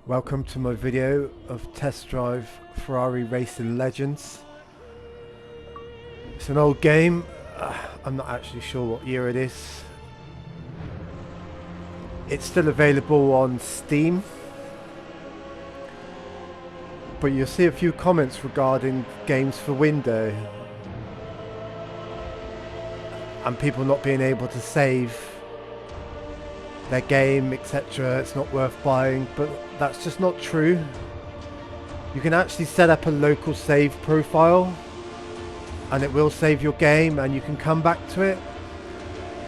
Welcome to my video of test drive Ferrari Racing Legends. It's an old game. I'm not actually sure what year it is. It's still available on Steam, but you'll see a few comments regarding games for Windows and people not being able to save their game, etc. It's not worth buying, but that's just not true. You can actually set up a local save profile and it will save your game and you can come back to it.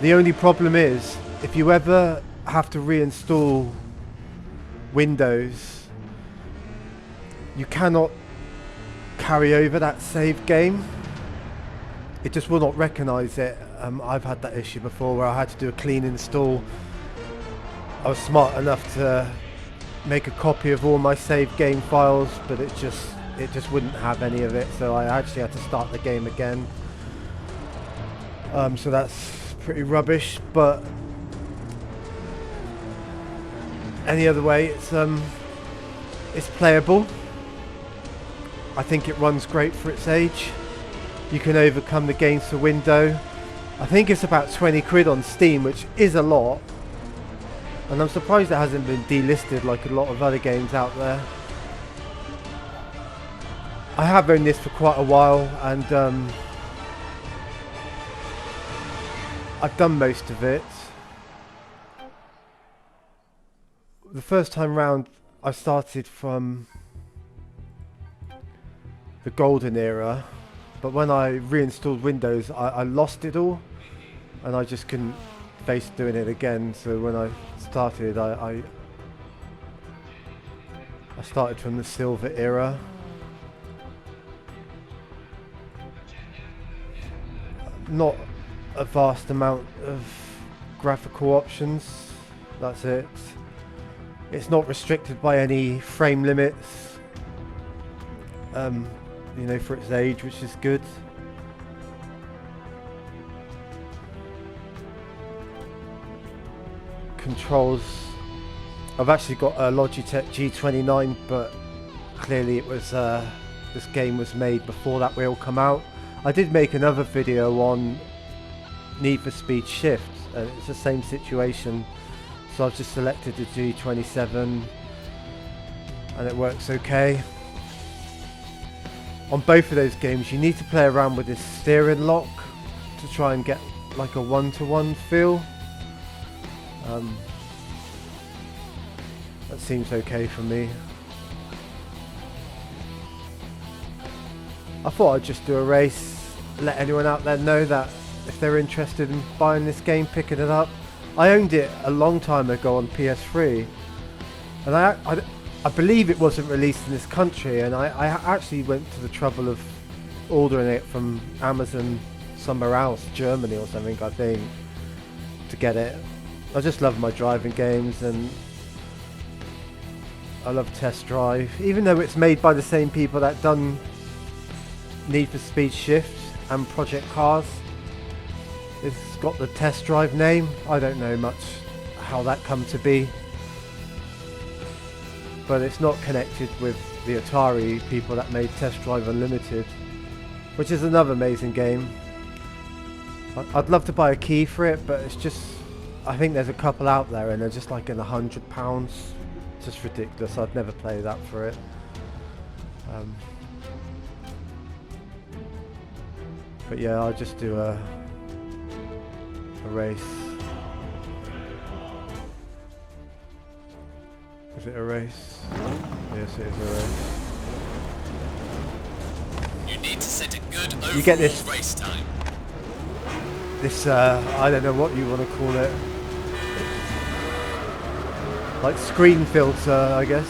The only problem is if you ever have to reinstall Windows, you cannot carry over that saved game. It just will not recognize it. I've had that issue before where I had to do a clean install. I was smart enough to make a copy of all my saved game files, but it just wouldn't have any of it, so I actually had to start the game again. So that's pretty rubbish, but any other way, it's playable. I think it runs great for its age. You can overcome the games for window. I think it's about 20 quid on Steam, which is a lot. And I'm surprised it hasn't been delisted like a lot of other games out there. I have owned this for quite a while and I've done most of it. The first time round I started from the golden era, but when I reinstalled Windows I lost it all and I just couldn't face doing it again. So when I started, I started from the silver era. Not a vast amount of graphical options, that's it. It's not restricted by any frame limits, you know, for its age, which is good. Controls, I've actually got a Logitech G29, but clearly it was this game was made before that will come out. I did make another video on Need for Speed Shift and it's the same situation, so I've just selected the G27 and it works okay. On both of those games you need to play around with this steering lock to try and get like a one-to-one feel. That seems okay for me. I thought I'd just do a race, let anyone out there know that if they're interested in buying this game, picking it up. I owned it a long time ago on PS3 and I believe it wasn't released in this country, and I actually went to the trouble of ordering it from Amazon somewhere else, Germany or something I think, to get it. I just love my driving games and I love Test Drive, even though it's made by the same people that done Need for Speed Shift and Project Cars. It's got the Test Drive name. I don't know much how that come to be, but it's not connected with the Atari people that made Test Drive Unlimited, which is another amazing game. I'd love to buy a key for it, but it's just, I think there's a couple out there and they're just like in £100. Just ridiculous. I'd never play that for it. But yeah, I'll just do a race. Is it a race? Yes, it is a race. You need to set a good overall You get this race time. This I don't know what you want to call it. Like screen filter, I guess,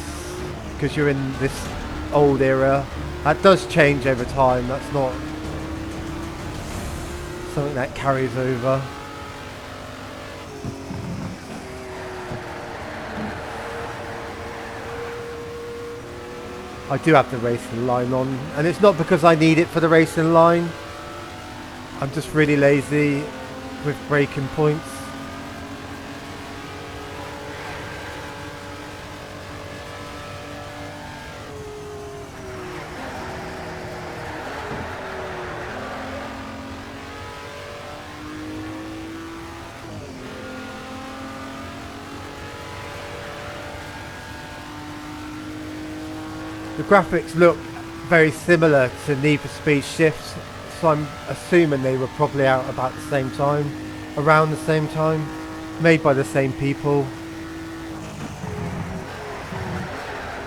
because you're in this old era. That does change over time. That's not something that carries over. I do have the racing line on, and it's not because I need it for the racing line. I'm just really lazy with braking points. The graphics look very similar to Need for Speed Shift, so I'm assuming they were probably out about the same time, around the same time, made by the same people.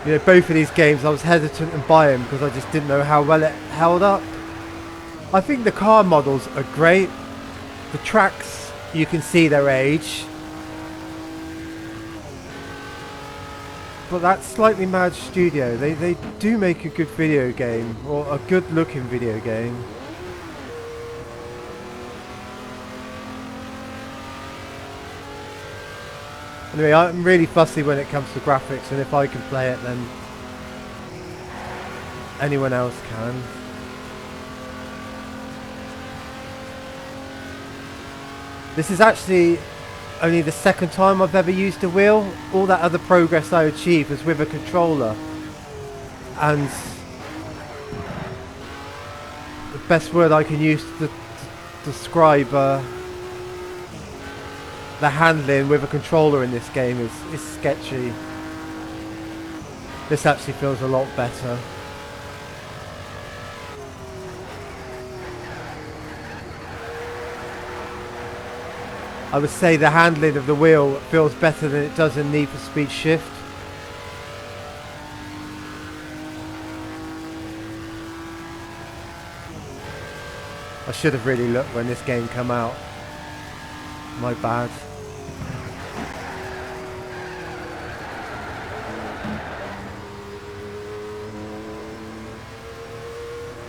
You know, both of these games I was hesitant to buy them because I just didn't know how well it held up. I think the car models are great. The tracks, you can see their age. But that Slightly Mad studio, they do make a good video game, or a good looking video game. Anyway, I'm really fussy when it comes to graphics, and if I can play it, then anyone else can. This is actually only the second time I've ever used a wheel. All that other progress I achieved was with a controller. And the best word I can use to describe the handling with a controller in this game is sketchy. This actually feels a lot better. I would say the handling of the wheel feels better than it does in Need for Speed Shift. I should have really looked when this game came out. My bad.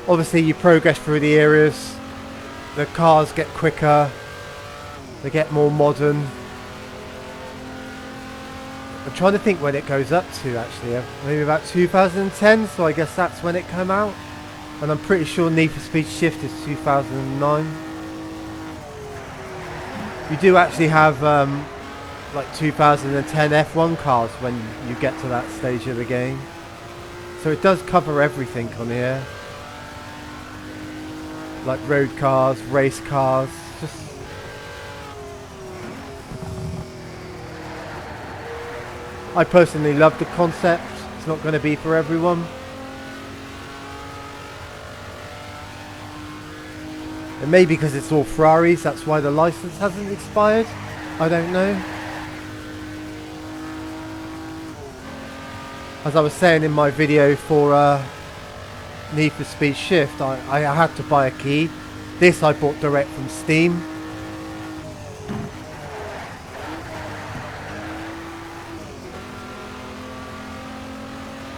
Obviously you progress through the areas, the cars get quicker, they get more modern. I'm trying to think when it goes up to actually, maybe about 2010, so I guess that's when it came out. And I'm pretty sure Need for Speed Shift is 2009. You do actually have like 2010 F1 cars when you get to that stage of the game. So it does cover everything on here. Like road cars, race cars, just... I personally love the concept. It's not going to be for everyone. It may be because it's all Ferraris, that's why the license hasn't expired. I don't know. As I was saying in my video for Need for Speed Shift, I had to buy a key. This I bought direct from Steam.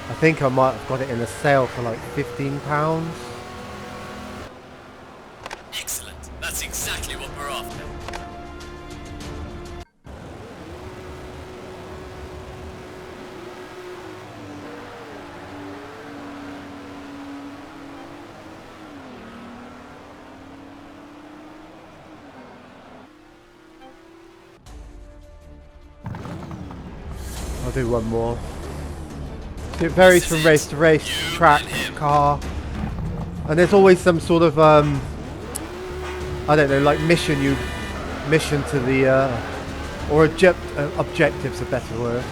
I think I might have got it in a sale for like £15. Excellent. That's exactly what we're after. I'll do one more. It varies from race to race, track, car, and there's always some sort of I don't know, like mission to the or objective's a better word.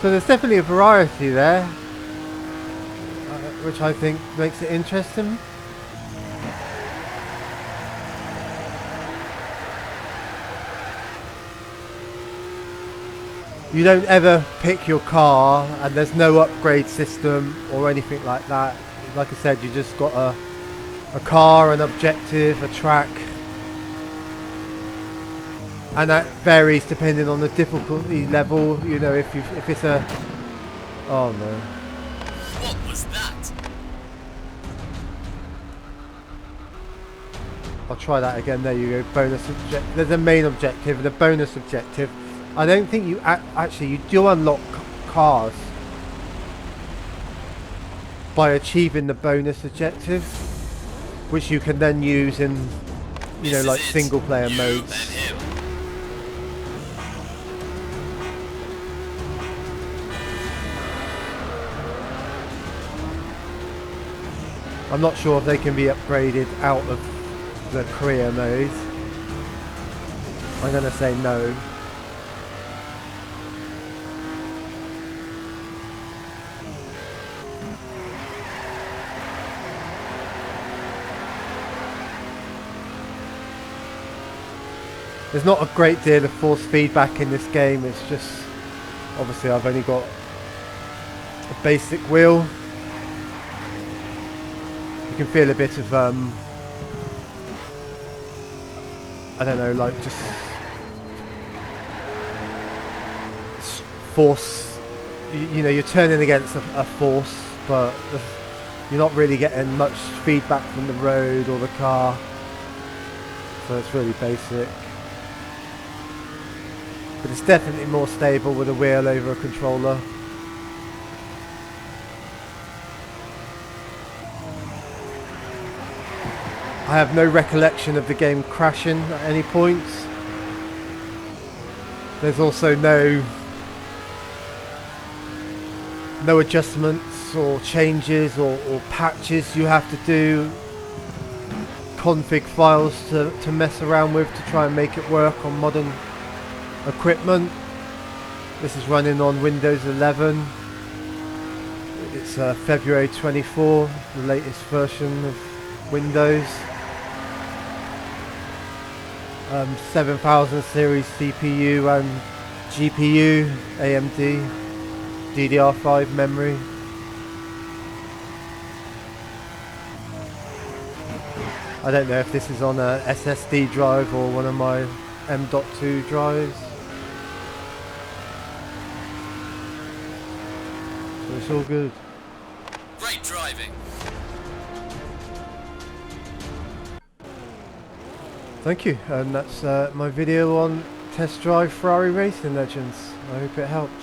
So there's definitely a variety there, which I think makes it interesting. You don't ever pick your car and there's no upgrade system or anything like that. Like I said, you just got a car, an objective, a track. And that varies depending on the difficulty level. You know, if it's a... Oh no. What was that? I'll try that again. There you go. Bonus objective. There's a main objective and a bonus objective. I don't think you actually you do unlock cars by achieving the bonus objective, which you can then use in, you know, like single player modes. I'm not sure if they can be upgraded out of the career mode. I'm gonna say no. There's not a great deal of force feedback in this game. It's just, obviously I've only got a basic wheel. You can feel a bit of I don't know, like just force. You know, you're turning against a force, but you're not really getting much feedback from the road or the car, so it's really basic. But it's definitely more stable with a wheel over a controller. I have no recollection of the game crashing at any point. There's also no adjustments or changes or patches you have to do, config files to mess around with to try and make it work on modern equipment. This is running on Windows 11. It's February 24, the latest version of Windows. 7000 series CPU and GPU, AMD, DDR5 memory. I don't know if this is on a SSD drive or one of my M.2 drives. So it's all good. Great driving. Thank you, and that's my video on test drive Ferrari Racing Legends. I hope it helped.